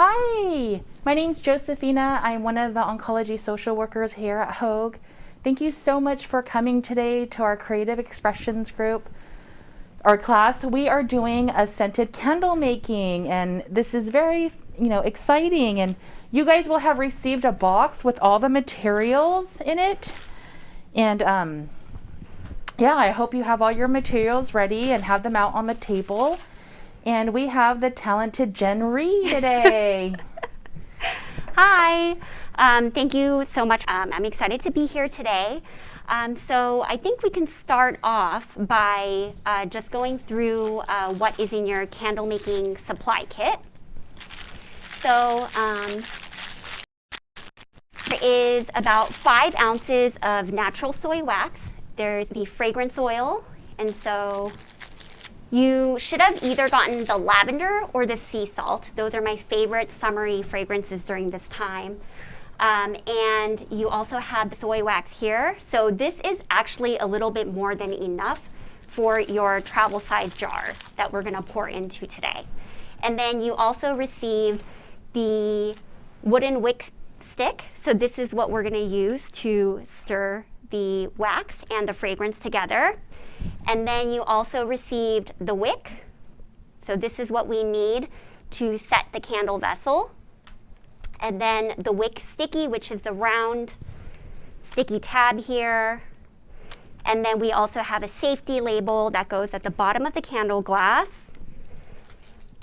Hi, my name's Josephina. I'm one of the oncology social workers here at Hoag. Thank you so much for coming today to our creative expressions group, our class. We are doing a scented candle making, and this is very, exciting. And you guys will have received a box with all the materials in it. And yeah, I hope you have all your materials ready and have them out on the table. And we have the talented Jen Reed today. Hi, thank you so much. I'm excited to be here today. So I think we can start off by just going through what is in your candle making supply kit. So there is about 5 ounces of natural soy wax. There's the fragrance oil, and so you should have either gotten the lavender or the sea salt. Those are my favorite summery fragrances during this time. And you also have the soy wax here. So this is actually a little bit more than enough for your travel size jar that we're gonna pour into today. And then you also received the wooden wick stick. So this is what we're gonna use to stir the wax and the fragrance together. And then you also received the wick. So this is what we need to set the candle vessel. And then the wick sticky, which is the round sticky tab here. And then we also have a safety label that goes at the bottom of the candle glass.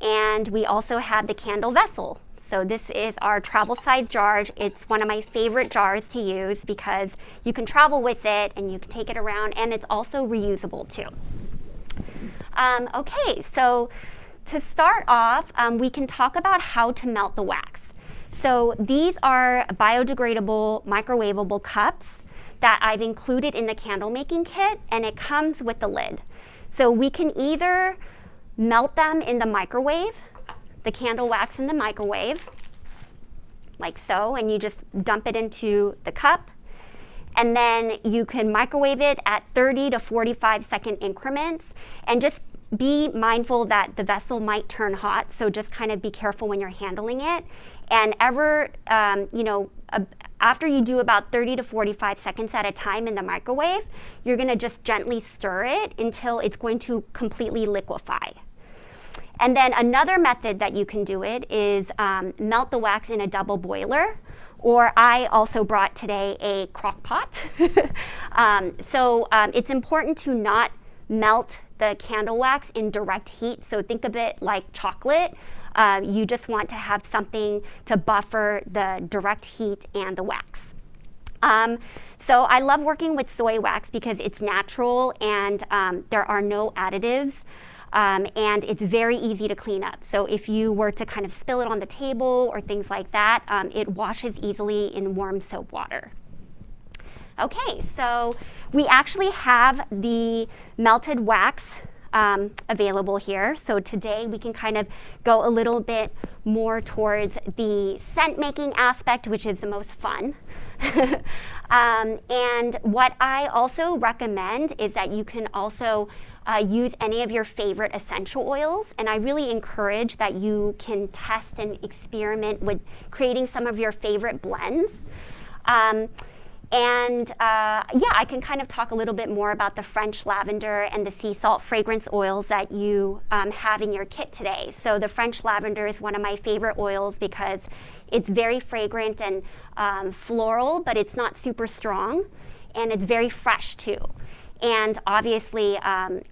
And we also have the candle vessel. So this is our travel size jar. It's one of my favorite jars to use because you can travel with it and you can take it around, and it's also reusable too. Okay, so to start off, we can talk about how to melt the wax. So these are biodegradable, microwavable cups that I've included in the candle making kit, and it comes with the lid. So we can either melt them in the microwave, the candle wax in the microwave, like so, and you just dump it into the cup. And then you can microwave it at 30 to 45 second increments, and just be mindful that the vessel might turn hot, so just kind of be careful when you're handling it. And after you do about 30 to 45 seconds at a time in the microwave, you're gonna just gently stir it until it's going to completely liquefy. And then another method that you can do it is melt the wax in a double boiler, or I also brought today a crock pot. It's important to not melt the candle wax in direct heat. So think of it like chocolate. You just want to have something to buffer the direct heat and the wax. So I love working with soy wax because it's natural and there are no additives. And it's very easy to clean up. So if you were to kind of spill it on the table or things like that, it washes easily in warm soap water. Okay, so we actually have the melted wax available here. So today we can kind of go a little bit more towards the scent making aspect, which is the most fun. And what I also recommend is that you can also use any of your favorite essential oils, and I really encourage that you can test and experiment with creating some of your favorite blends. I can kind of talk a little bit more about the French lavender and the sea salt fragrance oils that you have in your kit today. So the French lavender is one of my favorite oils because it's very fragrant and floral, but it's not super strong, and it's very fresh too. And obviously,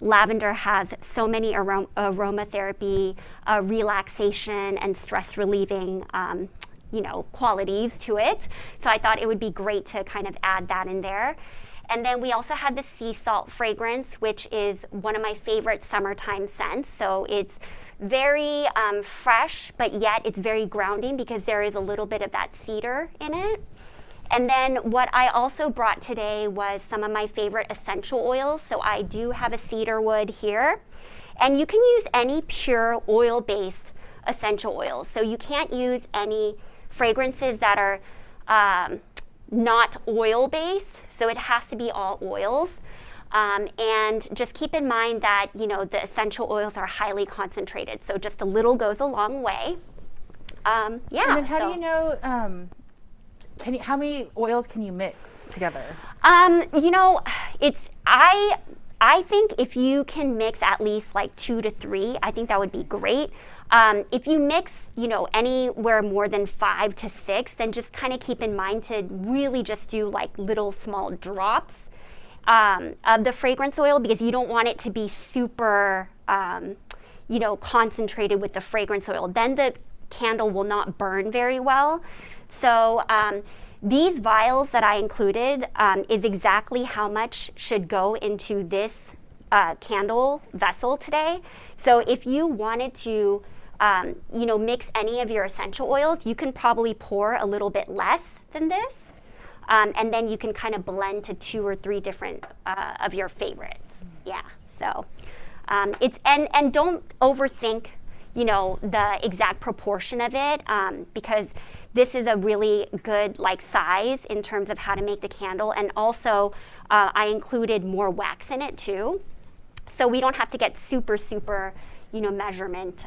lavender has so many aromatherapy, relaxation, and stress relieving qualities to it. So I thought it would be great to kind of add that in there. And then we also have the sea salt fragrance, which is one of my favorite summertime scents. So it's very fresh, but yet it's very grounding because there is a little bit of that cedar in it. And then what I also brought today was some of my favorite essential oils. So I do have a cedar wood here. And you can use any pure oil-based essential oils. So you can't use any fragrances that are not oil-based. So it has to be all oils. And just keep in mind that, the essential oils are highly concentrated. So just a little goes a long way. Yeah. And then how do you know, how many oils can you mix together? You know, I think if you can mix at least like 2 to 3, I think that would be great. If you mix, you know, anywhere more than 5 to 6, then just kind of keep in mind to really just do like little small drops of the fragrance oil, because you don't want it to be super, you know, concentrated with the fragrance oil. Then the candle will not burn very well. So these vials that I included is exactly how much should go into this candle vessel today. So if you wanted to, you know, mix any of your essential oils, you can probably pour a little bit less than this. And then you can kind of blend to 2 or 3 different of your favorites. Yeah, so and don't overthink, you know, the exact proportion of it, because this is a really good like size in terms of how to make the candle. And also I included more wax in it too, so we don't have to get super, you know, measurement,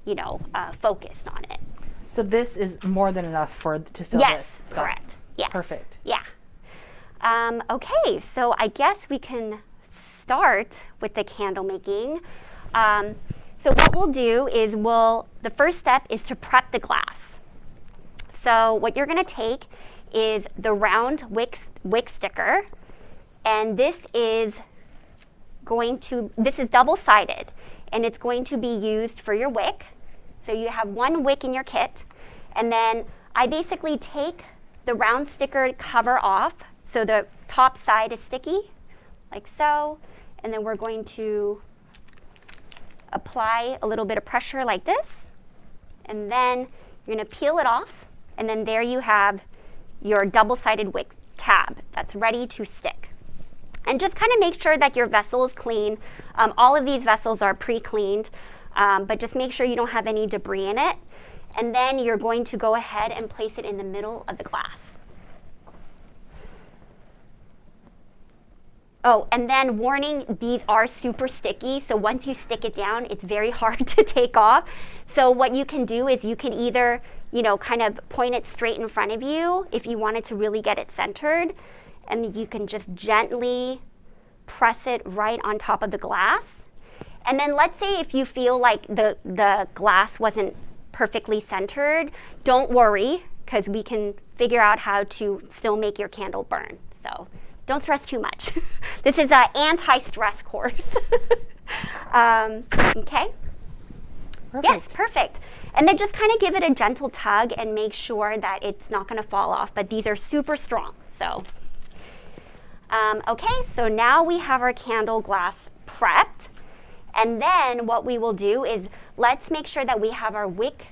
you know, focused on it. So this is more than enough to fill this? Yes, correct. Yes. Perfect. Yeah. Okay, so I guess we can start with the candle making. So what we'll do is the first step is to prep the glass. So what you're going to take is the round wick sticker, and this is double-sided, and it's going to be used for your wick. So you have 1 wick in your kit, and then I basically take the round sticker cover off, so the top side is sticky, like so, and then we're going to apply a little bit of pressure like this, and then you're going to peel it off, and then there you have your double-sided wick tab that's ready to stick. And just kind of make sure that your vessel is clean. All of these vessels are pre-cleaned, but just make sure you don't have any debris in it. And then you're going to go ahead and place it in the middle of the glass. Oh, and then warning, these are super sticky, so once you stick it down, it's very hard to take off. So what you can do is you can either, you know, kind of point it straight in front of you if you wanted to really get it centered, and you can just gently press it right on top of the glass. And then let's say if you feel like the glass wasn't perfectly centered, don't worry, because we can figure out how to still make your candle burn. So don't stress too much. This is an anti-stress course. Okay? Perfect. Yes, perfect. And then just kind of give it a gentle tug and make sure that it's not going to fall off. But these are super strong. So, okay, so now we have our candle glass prepped. And then what we will do is let's make sure that we have our wick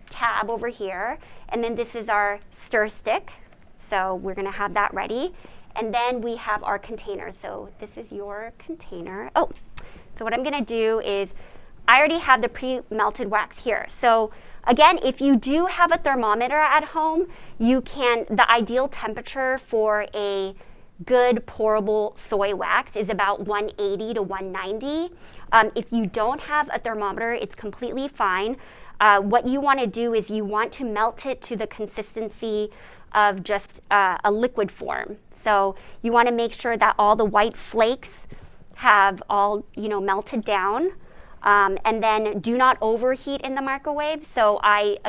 tab over here. And then this is our stir stick. So we're going to have that ready. And then we have our container. So this is your container. Oh, so what I'm going to do is I already have the pre-melted wax here. So again, if you do have a thermometer at home, the ideal temperature for a good pourable soy wax is about 180 to 190. If you don't have a thermometer, it's completely fine. What you want to do is you want to melt it to the consistency of just a liquid form. So you want to make sure that all the white flakes have all, you know, melted down. And then do not overheat in the microwave. So I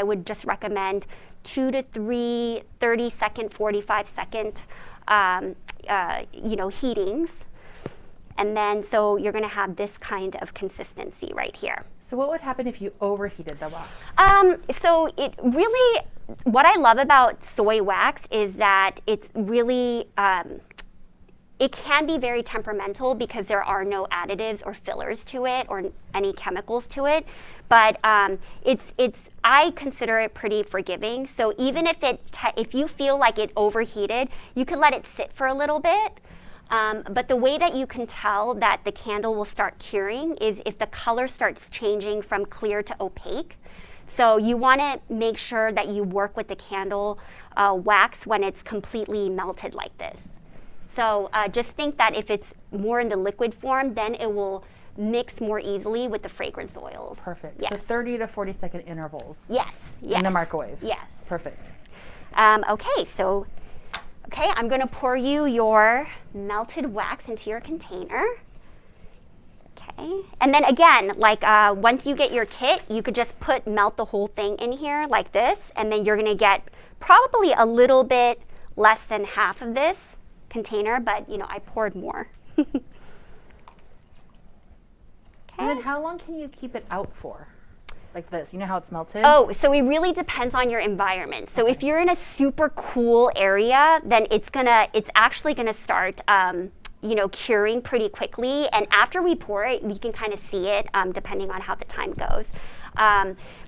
would just recommend 2 to 3 30-second, 45-second, you know, heatings. And then so you're going to have this kind of consistency right here. So what would happen if you overheated the wax? So it really, what I love about soy wax is that it's really, it can be very temperamental because there are no additives or fillers to it or any chemicals to it. But I consider it pretty forgiving. So even if you feel like it overheated, you can let it sit for a little bit. But the way that you can tell that the candle will start curing is if the color starts changing from clear to opaque. So you want to make sure that you work with the candle wax when it's completely melted like this. So just think that if it's more in the liquid form, then it will mix more easily with the fragrance oils. Perfect. Yes. So 30 to 40-second intervals. Yes. Yes. In the microwave. Yes. Perfect. Okay, I'm going to pour you your melted wax into your container. Okay, and then again, like once you get your kit, you could just melt the whole thing in here like this, and then you're going to get probably a little bit less than half of this container, but you know, I poured more. Okay. And then how long can you keep it out for? Like this, you know how it's melted? Oh, so it really depends on your environment. So if you're in a super cool area, then it's actually gonna start, you know, curing pretty quickly. And after we pour it, you can kind of see it, depending on how the time goes.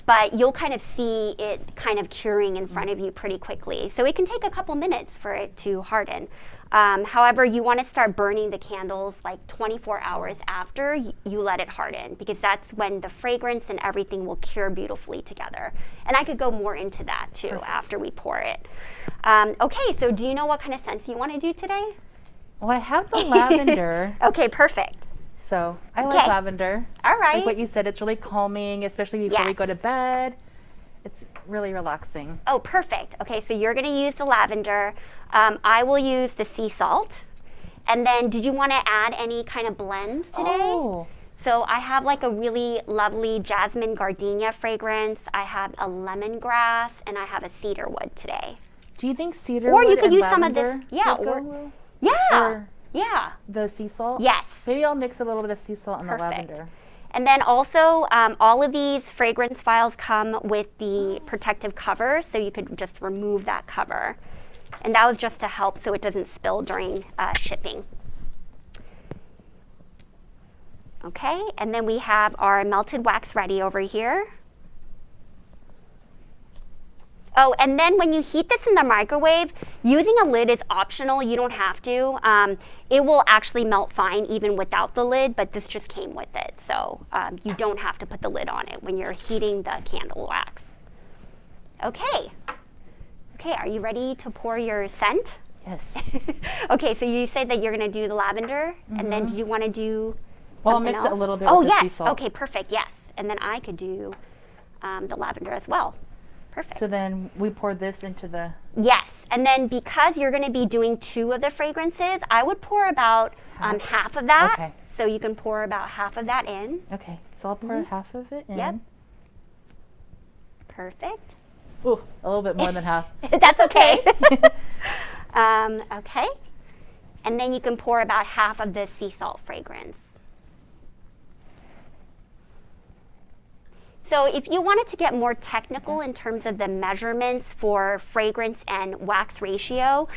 But you'll kind of see it kind of curing in front of you pretty quickly. So it can take a couple minutes for it to harden. However, you want to start burning the candles like 24 hours after you let it harden, because that's when the fragrance and everything will cure beautifully together. And I could go more into that too. Perfect. After we pour it. Okay, so do you know what kind of scents you want to do today? Well, I have the lavender. Okay, perfect. So I like lavender. All right. Like what you said, it's really calming, especially before we go to bed. It's really relaxing. Oh, perfect. Okay, so you're going to use the lavender. I will use the sea salt. And then did you want to add any kind of blends today? Oh. So I have like a really lovely jasmine gardenia fragrance. I have a lemongrass, and I have a cedarwood today. Do you think cedarwood or you could and use some of this, yeah, the sea salt? Yes. Maybe I'll mix a little bit of sea salt and the lavender. And then also, all of these fragrance vials come with the protective cover, so you could just remove that cover. And that was just to help so it doesn't spill during shipping. Okay, and then we have our melted wax ready over here. Oh, and then when you heat this in the microwave, using a lid is optional. You don't have to. It will actually melt fine even without the lid, but this just came with it. So you don't have to put the lid on it when you're heating the candle wax. Okay. Okay, are you ready to pour your scent? Yes. Okay, so you said that you're going to do the lavender, and then do you want to do Well, I'll something mix else? it a little bit Oh, with the sea yes. salt. Okay, perfect. Yes. And then I could do the lavender as well. Perfect. So then we pour this into the... Yes, and then because you're going to be doing 2 of the fragrances, I would pour about half of that. Okay. So you can pour about half of that in. Okay, so I'll pour half of it in. Yep. Perfect. Ooh, a little bit more than half. That's okay. Okay. And then you can pour about half of the sea salt fragrance. So if you wanted to get more technical in terms of the measurements for fragrance and wax ratio,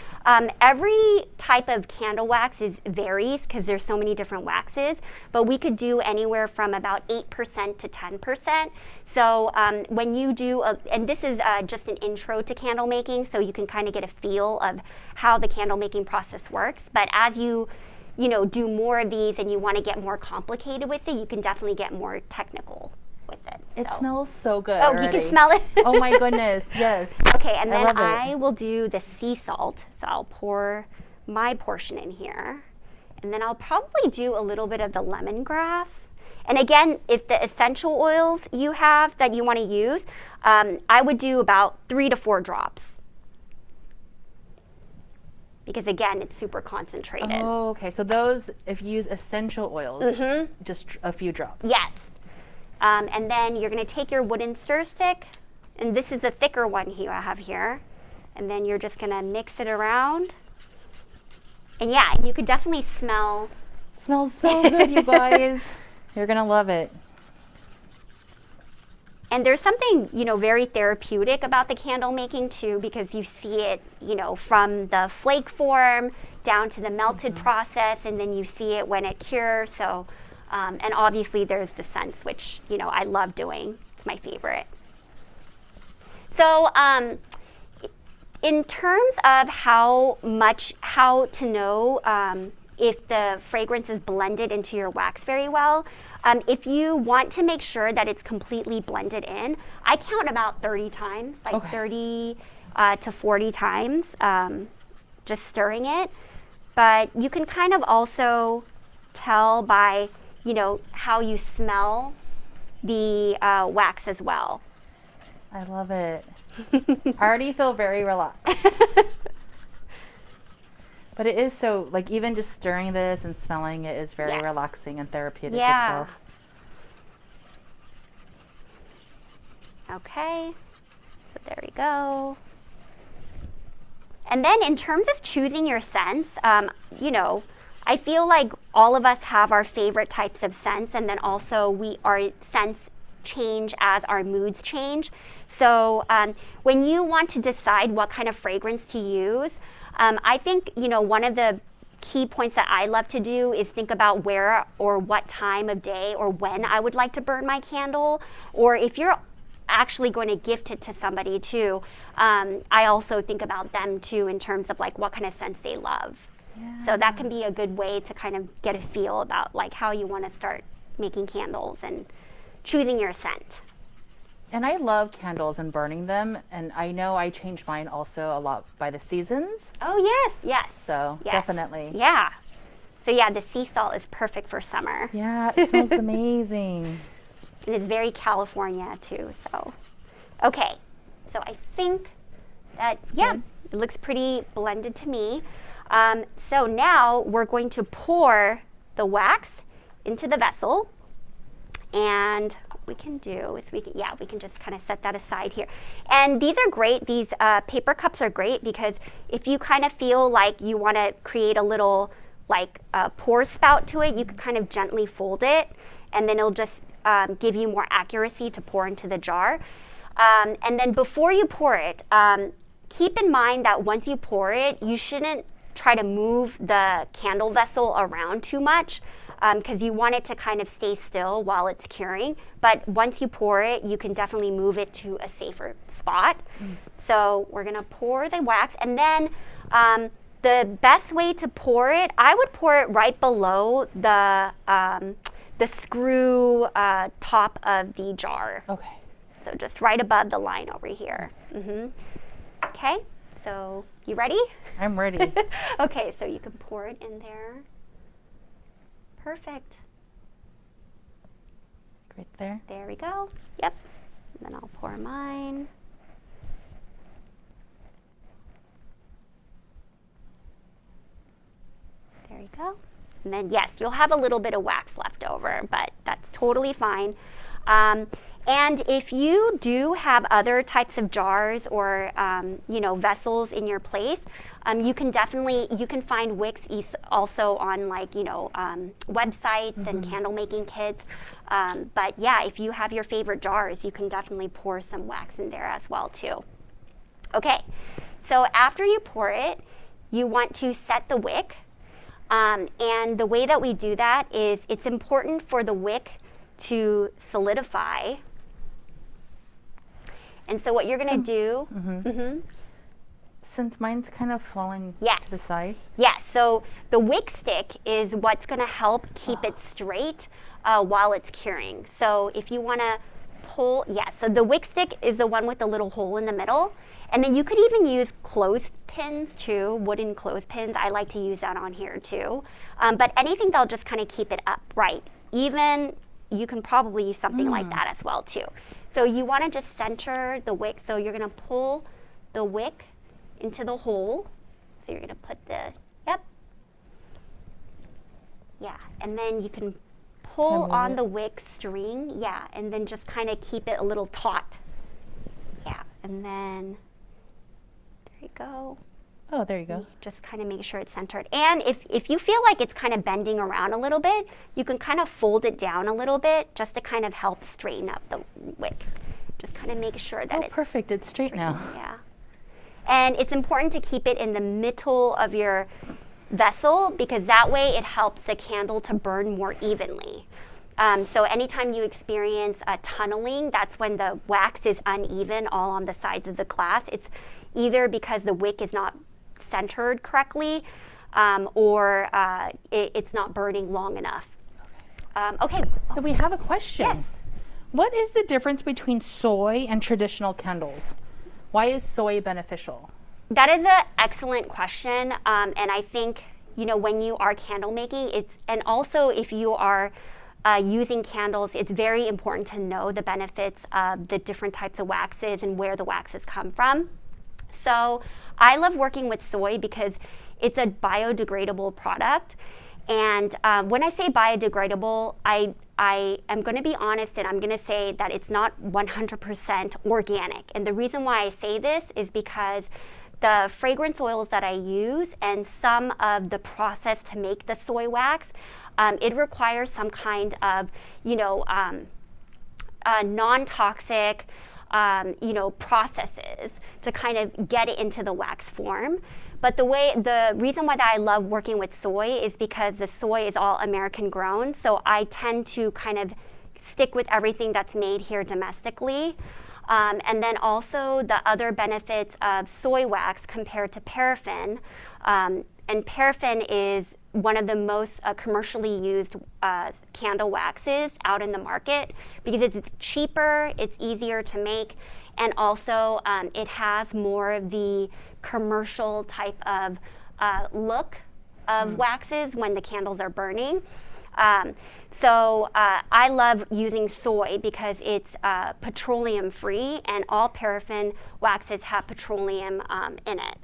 every type of candle wax varies because there's so many different waxes, but we could do anywhere from about 8% to 10%. So when you do, and this is just an intro to candle making, so you can kind of get a feel of how the candle making process works. But as you do more of these and you want to get more complicated with it, you can definitely get more technical with it. It smells so good Oh, already. you can smell it? Oh my goodness, yes. Okay, and then love it. I will do the sea salt. So I'll pour my portion in here. And then I'll probably do a little bit of the lemongrass. And again, if the essential oils you have that you want to use, I would do about 3 to 4 drops. Because again, it's super concentrated. Oh, okay. So those, if you use essential oils, just a few drops. Yes. And then you're going to take your wooden stir stick, and this is a thicker one here I have here. And then you're just going to mix it around. And yeah, you could definitely smell. Smells so good, you guys. You're going to love it. And there's something, very therapeutic about the candle making too, because you see it, from the flake form down to the melted process, and then you see it when it cures. So, and obviously there's the scents, which, I love doing. It's my favorite. So, in terms of how to know if the fragrance is blended into your wax very well, if you want to make sure that it's completely blended in, I count about 30 times, like 30 to 40 times, just stirring it. But you can kind of also tell by, how you smell the wax as well. I love it. I already feel very relaxed. But it is so, like, even just stirring this and smelling it is very relaxing and therapeutic itself. Okay, so there we go. And then in terms of choosing your scents, I feel like all of us have our favorite types of scents, and then also our scents change as our moods change. So when you want to decide what kind of fragrance to use, I think, one of the key points that I love to do is think about where or what time of day or when I would like to burn my candle. Or if you're actually going to gift it to somebody too, I also think about them too in terms of like what kind of scents they love. Yeah. So that can be a good way to kind of get a feel about like how you want to start making candles and choosing your scent. And I love candles and burning them, and I know I change mine also a lot by the seasons. Oh, yes. So, definitely. Yeah. So, the sea salt is perfect for summer. Yeah, it smells amazing. And it's very California, too, so. Okay, so I think that, it looks pretty blended to me. So now we're going to pour the wax into the vessel, and we can just kind of set that aside here. And these are great. These paper cups are great because if you kind of feel like you want to create a little like pour spout to it, you can kind of gently fold it, and then it'll just give you more accuracy to pour into the jar. And then before you pour it, keep in mind that once you pour it, you shouldn't try to move the candle vessel around too much, because you want it to kind of stay still while it's curing. But once you pour it, you can definitely move it to a safer spot. So we're gonna pour the wax, and then the best way to pour it, I would pour it right below the screw top of the jar. Okay. So just right above the line over here. Okay, so you ready? I'm ready. Okay, so you can pour it in there. Perfect. Right there. There we go. Yep. And then I'll pour mine. There you go. And then, yes, you'll have a little bit of wax left over, but that's totally fine. And if you do have other types of jars or vessels in your place, you can find wicks also on websites and candle making kits. But yeah, if you have your favorite jars, you can definitely pour some wax in there as well too. Okay, so after you pour it, you want to set the wick. And the way that we do that is it's important for the wick to solidify. And so what you're going to do... Since mine's kind of falling to the side. Yes, so the wick stick is what's going to help keep it straight while it's curing. So if you want to pull, so the wick stick is the one with the little hole in the middle. And then you could even use clothespins too, wooden clothespins. I like to use that on here too. But anything that'll just kind of keep it upright. Even you can probably use something like that as well too. So you want to just center the wick. So you're going to pull the wick into the hole. So you're going to put and then you can pull on the wick string, and then just kind of keep it a little taut. And then there you go. Oh, there you go. Just kind of make sure it's centered. And if you feel like it's kind of bending around a little bit, you can kind of fold it down a little bit just to kind of help straighten up the wick. Just kind of make sure that it's perfect. It's straight now. Yeah. And it's important to keep it in the middle of your vessel because that way it helps the candle to burn more evenly. So anytime you experience tunneling, that's when the wax is uneven all on the sides of the glass. It's either because the wick is not centered correctly or it's not burning long enough. Okay. So we have a question. Yes. What is the difference between soy and traditional candles? Why is soy beneficial? That is an excellent question. And I think, when you are candle making, and also if you are using candles, it's very important to know the benefits of the different types of waxes and where the waxes come from. So I love working with soy because it's a biodegradable product. And when I say biodegradable, I am going to be honest and I'm going to say that it's not 100% organic. And the reason why I say this is because the fragrance oils that I use and some of the process to make the soy wax, it requires some kind of, non-toxic, processes to kind of get it into the wax form. But the reason why that I love working with soy is because the soy is all American grown. So I tend to kind of stick with everything that's made here domestically. And then also the other benefits of soy wax compared to paraffin. And paraffin is one of the most commercially used candle waxes out in the market because it's cheaper, it's easier to make, and also it has more of the commercial type of look of waxes when the candles are burning. So I love using soy because it's petroleum free, and all paraffin waxes have petroleum in it.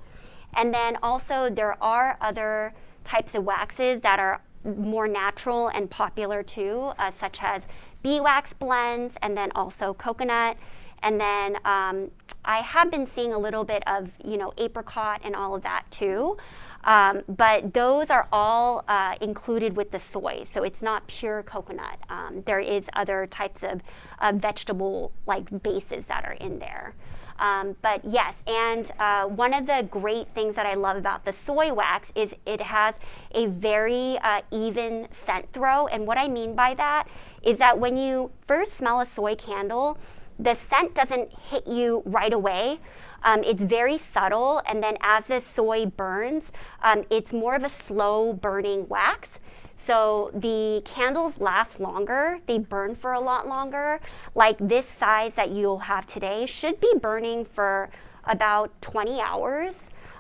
And then also there are other types of waxes that are more natural and popular too, such as beeswax blends, and then also coconut. And then I have been seeing a little bit of, apricot and all of that too. But those are all included with the soy, so it's not pure coconut. There is other types of vegetable-like bases that are in there. But yes, and one of the great things that I love about the soy wax is it has a very even scent throw. And what I mean by that is that when you first smell a soy candle, the scent doesn't hit you right away. It's very subtle, and then as the soy burns, it's more of a slow burning wax. So the candles last longer, they burn for a lot longer. Like this size that you'll have today should be burning for about 20 hours,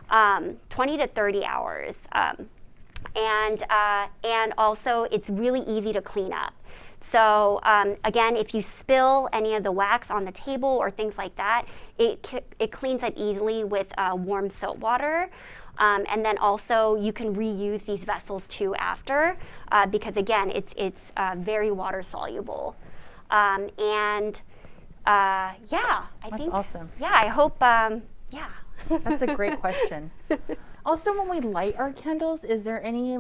20 to 30 hours. And also it's really easy to clean up. So again, if you spill any of the wax on the table or things like that, it cleans up easily with warm soap water. And then also you can reuse these vessels too after because again, it's very water soluble. I That's think awesome. Yeah, I hope. Yeah. That's a great question. Also, when we light our candles, is there any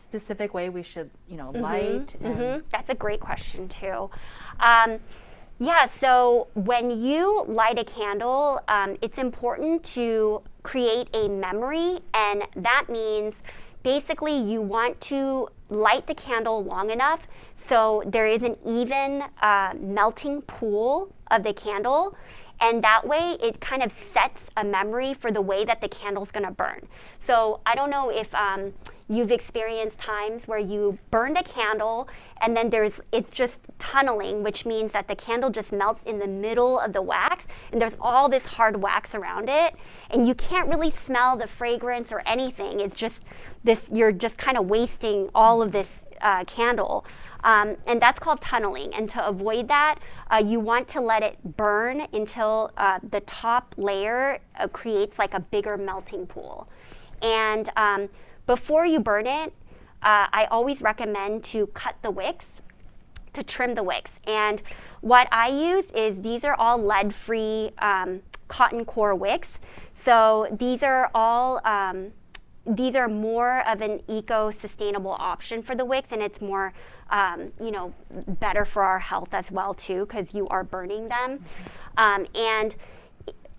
specific way we should, light? That's a great question too. So when you light a candle, it's important to create a memory, and that means basically you want to light the candle long enough so there is an even melting pool of the candle, and that way it kind of sets a memory for the way that the candle's gonna burn. So I don't know if you've experienced times where you burned a candle and then it's just tunneling, which means that the candle just melts in the middle of the wax and there's all this hard wax around it and you can't really smell the fragrance or anything. It's just you're just kind of wasting all of this candle. And that's called tunneling. And to avoid that, you want to let it burn until the top layer creates like a bigger melting pool. And before you burn it, I always recommend to cut the wicks, to trim the wicks. And what I use is these are all lead-free cotton core wicks. So these are all these are more of an eco-sustainable option for the wicks, and it's more better for our health as well too, because you are burning them. And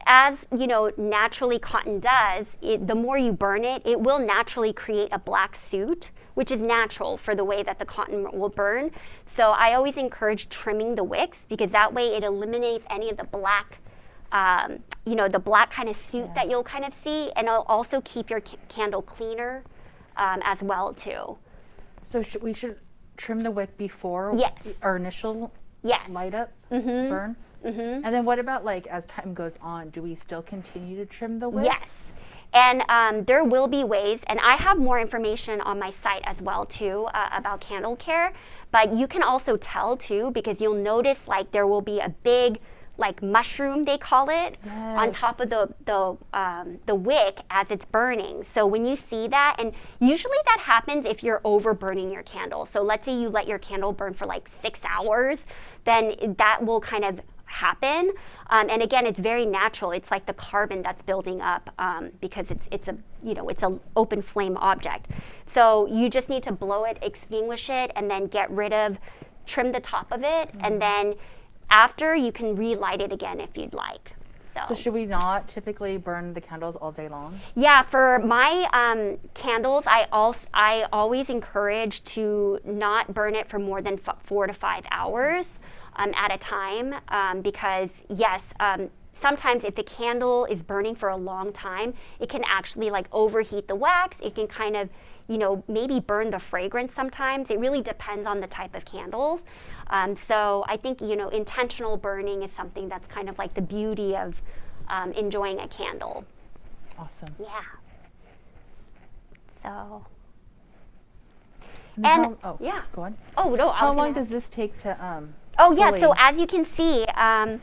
as naturally cotton does, the more you burn it, it will naturally create a black soot, which is natural for the way that the cotton will burn. So I always encourage trimming the wicks because that way it eliminates any of the black, the black kind of soot that you'll kind of see, and it'll also keep your candle cleaner as well too. So we should trim the wick before our initial light up burn? And then what about as time goes on? Do we still continue to trim the wick? Yes. And there will be ways, and I have more information on my site as well too about candle care, but you can also tell too, because you'll notice like there will be a big like mushroom, they call it, on top of the wick as it's burning. So when you see that, and usually that happens if you're over burning your candle. So let's say you let your candle burn for like 6 hours, then that will kind of happen. And again, it's very natural. It's like the carbon that's building up because it's an open flame object. So you just need to blow it, extinguish it, and then get rid of, trim the top of it, and then after, you can relight it again if you'd like. So should we not typically burn the candles all day long? Yeah, for my candles, I always encourage to not burn it for more than 4 to 5 hours at a time because, yes, sometimes if the candle is burning for a long time, it can actually like overheat the wax. It can kind of, maybe burn the fragrance sometimes. It really depends on the type of candles. So I think, intentional burning is something that's kind of like the beauty of enjoying a candle. Awesome. Yeah. So. Yeah. Go on. Oh, no. How long does this take to Oh, yeah. So as you can see, yeah.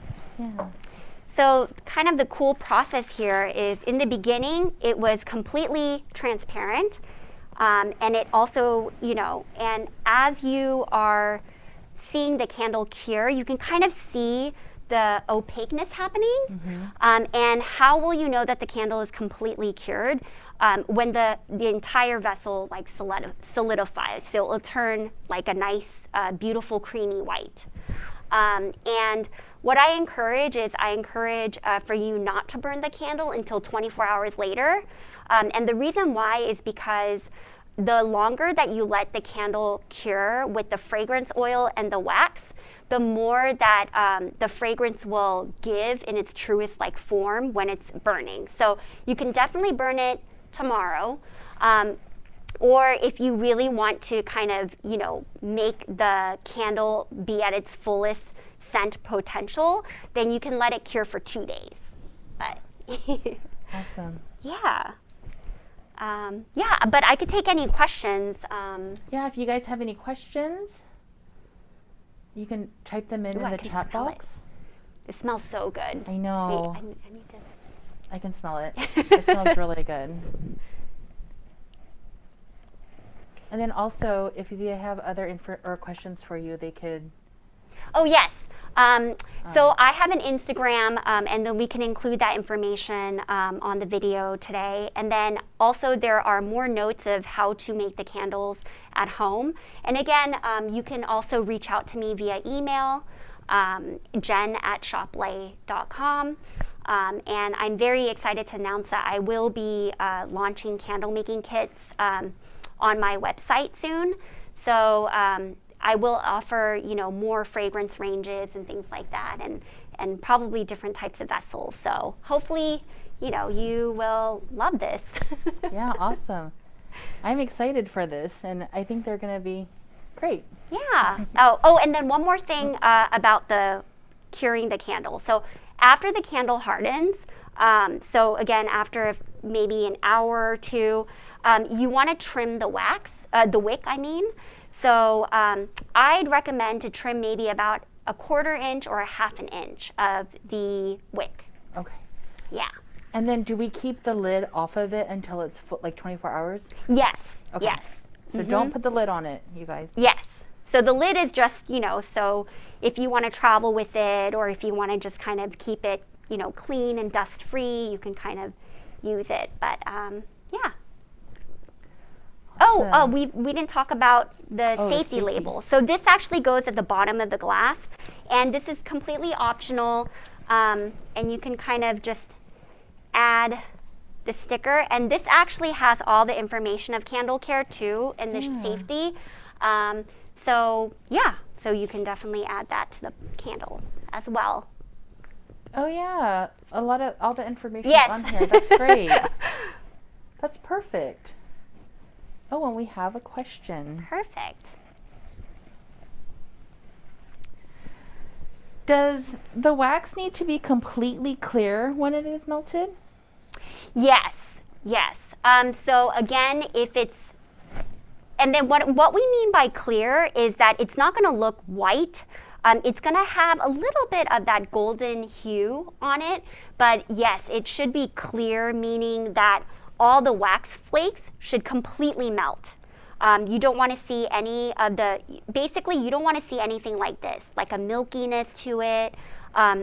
So kind of the cool process here is in the beginning, it was completely transparent. And it also, and as you are seeing the candle cure, you can kind of see the opaqueness happening. And how will you know that the candle is completely cured? When the entire vessel like solidifies. So it'll turn like a nice, beautiful, creamy white. And what I encourage is for you not to burn the candle until 24 hours later. And the reason why is because the longer that you let the candle cure with the fragrance oil and the wax, the more that the fragrance will give in its truest like form when it's burning. So you can definitely burn it tomorrow. Or if you really want to kind of, make the candle be at its fullest scent potential, then you can let it cure for 2 days. But awesome. Yeah. Yeah, but I could take any questions. Yeah, if you guys have any questions, you can type them in the chat box. It smells so good. I know. I need to. I can smell it. It smells really good. And then also, if you have other questions for you, they could. Oh, yes. So I have an Instagram, and then we can include that information on the video today. And then also there are more notes of how to make the candles at home. And again, you can also reach out to me via email, jen@shoplay.com. And I'm very excited to announce that I will be launching candle making kits on my website soon. So I will offer, more fragrance ranges and things like that, and probably different types of vessels. So hopefully, you will love this. Yeah, awesome. I'm excited for this, and I think they're going to be great. Yeah. Oh, and then one more thing about the curing the candle. So after the candle hardens, so again, after maybe an hour or two, you want to trim the wick, I mean. So I'd recommend to trim maybe about a 1/4 inch or a 1/2 inch of the wick. Okay. Yeah. And then do we keep the lid off of it until it's like 24 hours? Yes. Okay. Yes. So don't put the lid on it, you guys. Yes. So the lid is just, so if you want to travel with it, or if you want to just kind of keep it, clean and dust free, you can kind of use it. But yeah. Awesome. Oh, we didn't talk about the safety label. So this actually goes at the bottom of the glass, and this is completely optional, and you can kind of just add the sticker. And this actually has all the information of candle care too, and the safety. So yeah, so you can definitely add that to the candle as well. Oh yeah, all the information Yes. on here. That's great. That's perfect. Oh, and we have a question. Perfect. Does the wax need to be completely clear when it is melted? Yes. Yes. So again, if it's, and then what we mean by clear is that it's not going to look white. It's going to have a little bit of that golden hue on it, but yes, it should be clear, meaning that all the wax flakes should completely melt. You don't want to see any of the, basically you don't want to see anything like this, like a milkiness to it,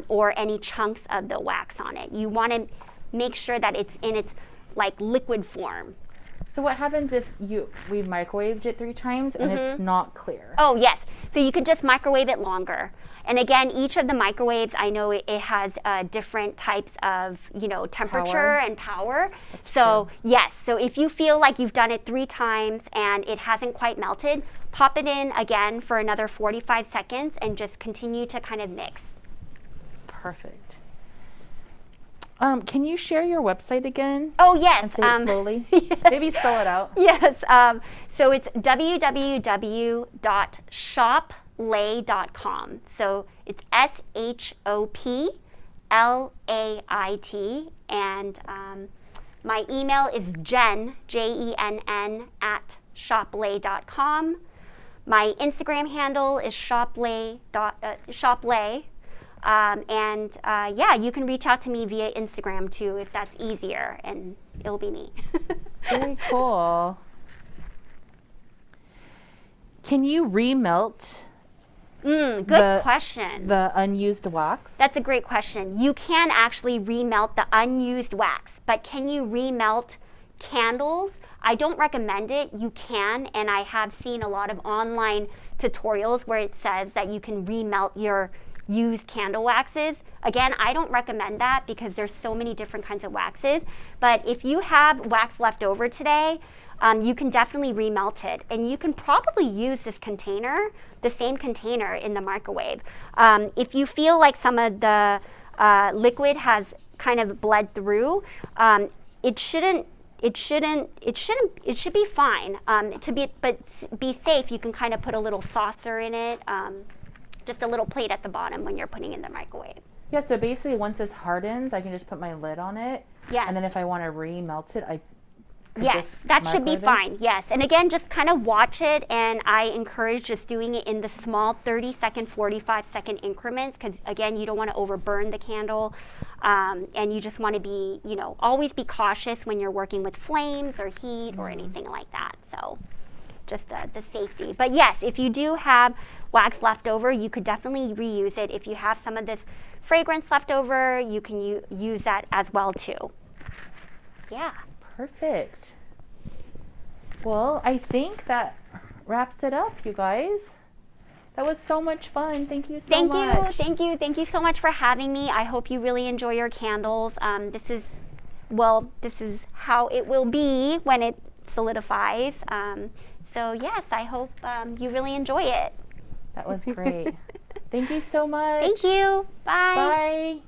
or any chunks of the wax on it. You want to make sure that it's in its like liquid form. So what happens if we've microwaved it 3 times and it's not clear? Oh yes, so you could just microwave it longer. And again, each of the microwaves, I know it has different types of, temperature and power. So yes, so if you feel like you've done it 3 times and it hasn't quite melted, pop it in again for another 45 seconds and just continue to kind of mix. Perfect. Can you share your website again? Oh yes. And say it slowly. Yes. Maybe spell it out. Yes. So it's www.shoplait.com. So it's SHOPLAIT, and my email is Jen, JENN @shoplait.com. My Instagram handle is shoplait. Yeah, you can reach out to me via Instagram too if that's easier, and it'll be me. Very cool. Can you remelt? Good question. The unused wax? That's a great question. You can actually remelt the unused wax, but can you remelt candles? I don't recommend it. You can, and I have seen a lot of online tutorials where it says that you can remelt your used candle waxes. Again, I don't recommend that because there's so many different kinds of waxes, but if you have wax left over today, you can definitely remelt it, and you can probably use this container, the same container, in the microwave. If you feel like some of the liquid has kind of bled through, it should be fine. But be safe, you can kind of put a little saucer in it, just a little plate at the bottom when you're putting it in the microwave. Yeah, so basically once this hardens, I can just put my lid on it. Yes. And then if I want to remelt it, I could yes, just that should be microwave fine. Yes, and again, just kind of watch it, and I encourage just doing it in the small 30-second, 45-second increments, because again, you don't want to overburn the candle, and you just want to be, always be cautious when you're working with flames or heat or anything like that. So just the safety. But yes, if you do have wax left over, you could definitely reuse it. If you have some of this fragrance left over, you can use that as well too. Yeah. Perfect. Well, I think that wraps it up, you guys. That was so much fun. Thank you so much. Thank you so much for having me. I hope you really enjoy your candles. This is how it will be when it solidifies. So yes, I hope you really enjoy it. That was great. Thank you so much. Thank you. Bye. Bye.